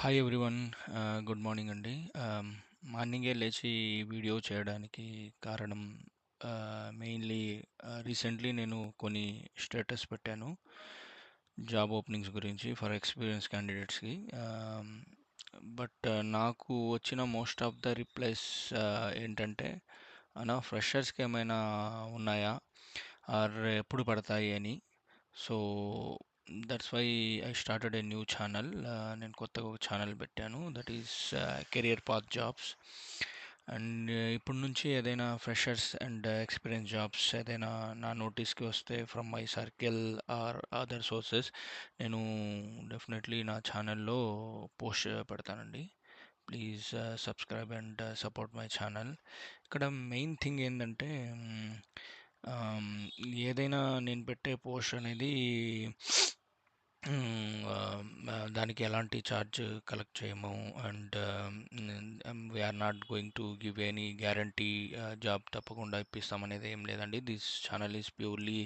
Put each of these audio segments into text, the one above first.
Hi everyone. Good morning అండి. మార్నింగే లేచి ఈ వీడియో చేయడానికి కారణం మెయిన్లీ రీసెంట్లీ నేను కొన్ని స్టేటస్ పెట్టాను జాబ్ ఓపెనింగ్స్ గురించి ఫర్ ఎక్స్పీరియన్స్ క్యాండిడేట్స్కి. బట్ నాకు వచ్చిన మోస్ట్ ఆఫ్ ద రిప్లైస్ ఏంటంటే అన్నా ఫ్రెషర్స్కి ఏమైనా ఉన్నాయా ఆర్ ఎప్పుడు పడతాయి అని. So that's why I started a new channel. నేను కొత్తగా ఒక ఛానల్ పెట్టాను, that is career path jobs. And ఇప్పటి నుంచి ఏదైనా ఫ్రెషర్స్ అండ్ ఎక్స్పీరియన్స్ జాబ్స్ ఏదైనా నా నోటీస్కి వస్తే from my circle or other sources, నేను డెఫినెట్లీ నా ఛానల్లో పోస్ట్ పెడతానండి. Please subscribe and support my channel. ఇక్కడ మెయిన్ థింగ్ ఏంటంటే ఆమ్, ఏదైనా నేను పెట్టే పోస్ట్ అనేది దానికి ఎలాంటి ఛార్జ్ కలెక్ట్ చేయము. And we're not going to give any guarantee job తప్పకుండా ఇప్పిస్తామనేది ఏం లేదండి. This channel is purely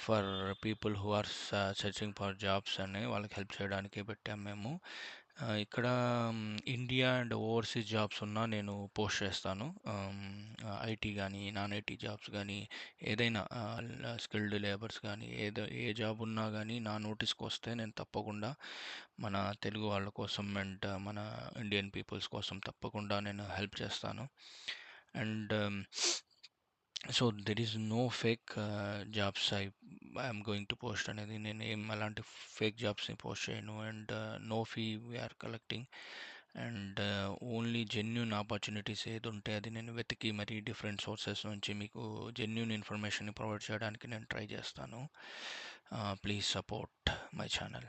for people who are searching for jobs అని వాళ్ళకి హెల్ప్ చేయడానికే పెట్టాము మేము. ఇక్కడ ఇండియా అండ్ ఓవర్సీస్ జాబ్స్ ఉన్నా నేను పోస్ట్ చేస్తాను. ఐటీ కానీ నాన్ ఐటీ జాబ్స్ కానీ ఏదైనా స్కిల్డ్ లేబర్స్ కానీ ఏ జాబ్ ఉన్నా కానీ నా నోటీస్కి వస్తే నేను తప్పకుండా మన తెలుగు వాళ్ళ కోసం అండ్ మన ఇండియన్ పీపుల్స్ కోసం తప్పకుండా నేను హెల్ప్ చేస్తాను. And so there is no fake jobs I'm going to post అనేది. నేను ఏం అలాంటి ఫేక్ జాబ్స్ని పోస్ట్ చేయను. And no fee we're collecting. And only genuine opportunities ఏది ఉంటే అది నేను వెతికి మరి డిఫరెంట్ సోర్సెస్ నుంచి మీకు జెన్యున్ ఇన్ఫర్మేషన్ని ప్రొవైడ్ చేయడానికి నేను ట్రై చేస్తాను. Please support my channel.